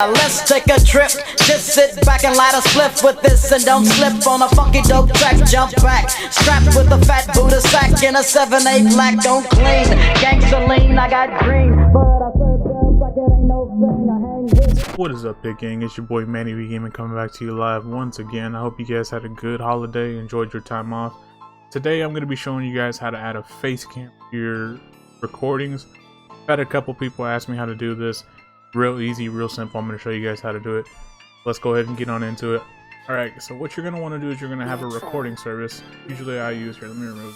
Let's take a trip, just sit back and light a spliff with this and don't slip on a funky dope track, jump back, strapped with a fat Buddha sack in a 7/8 black, don't clean, gangsta lean, I got green, but I serve bells like it ain't no thing, I hang with. What is up, big gang? It's your boy Manny V Gaming coming back to you live once again. I hope you guys had a good holiday, enjoyed your time off. Today I'm going to be showing you guys how to add a face cam to your recordings. I've had a couple people ask me how to do this. Real easy, real simple. I'm going to show you guys how to do it. Let's go ahead and get on into it. Alright, so what you're going to want to do is you're going to have a recording service. Usually I use, here, let me remove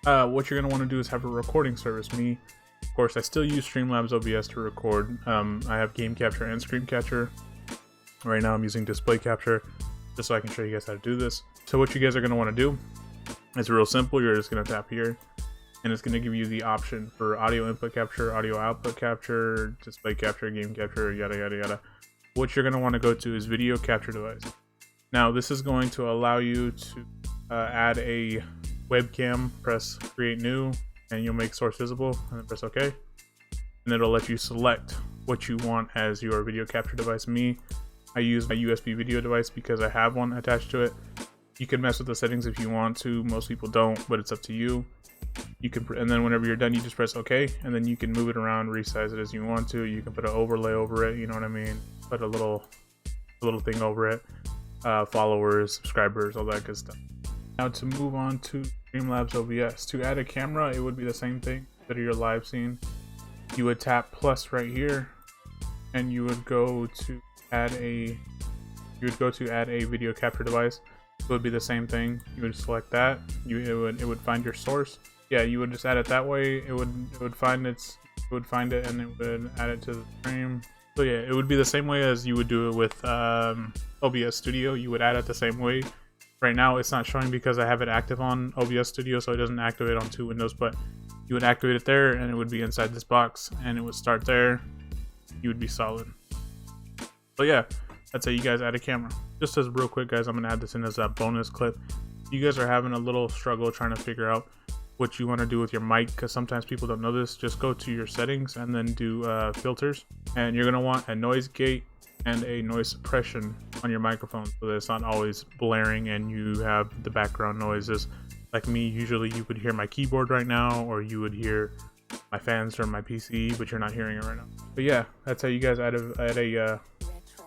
it. What you're going to want to do is have a recording service. Me, of course, I still use Streamlabs OBS to record. I have game capture and screen capture. Right now I'm using display capture just so I can show you guys how to do this. So what you guys are going to want to do is real simple. You're just going to tap here and it's going to give you the option for audio input capture, audio output capture, display capture, game capture, yada yada yada. What you're going to want to go to is video capture device. Now this is going to allow you to add a webcam. Press create new and you'll make source visible and then press OK, and it'll let you select what you want as your video capture device. Me, I use my USB video device because I have one attached to it. You can mess with the settings if you want to. Most people don't, but it's up to you. You can, and then whenever you're done, you just press OK, and then you can move it around, resize it as you want to. You can put an overlay over it, you know what I mean? Put a little thing over it. Followers, subscribers, all that good stuff. Now to move on to Streamlabs OBS. To add a camera, it would be the same thing that your live scene. You would tap plus right here, and you would go to add a video capture device. It would be the same thing. You would select that. It would find your source. Yeah, you would just add it that way. It would find it and it would add it to the stream. So yeah, it would be the same way as you would do it with OBS Studio. You would add it the same way. Right now it's not showing because I have it active on OBS Studio, so it doesn't activate on two windows, but you would activate it there and it would be inside this box and it would start there. You would be solid. So yeah, that's how you guys add a camera. Just as real quick, guys, I'm gonna add this in as a bonus clip. You guys are having a little struggle trying to figure out what you want to do with your mic, because sometimes people don't know this. Just go to your settings and then do filters, and you're gonna want a noise gate and a noise suppression on your microphone so that it's not always blaring and you have the background noises. Like me, usually you would hear my keyboard right now, or you would hear my fans or my PC, but you're not hearing it right now. But yeah, that's how you guys add a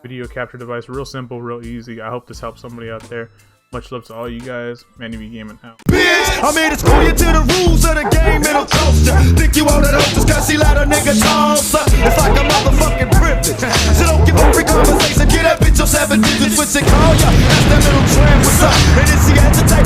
video capture device. Real simple, real easy. I hope this helps somebody out there. Much love to all you guys. Manny V Gaming out. Bitch, I'm here to school you to the rules of the game and I'll coach ya. Think you wanna know just cause she let a nigga toss up. It's like a motherfucking privilege. So don't give a free conversation. Get that bitch your 7 digits, switch and call ya. That's that little tramp, what's up? And if she agitates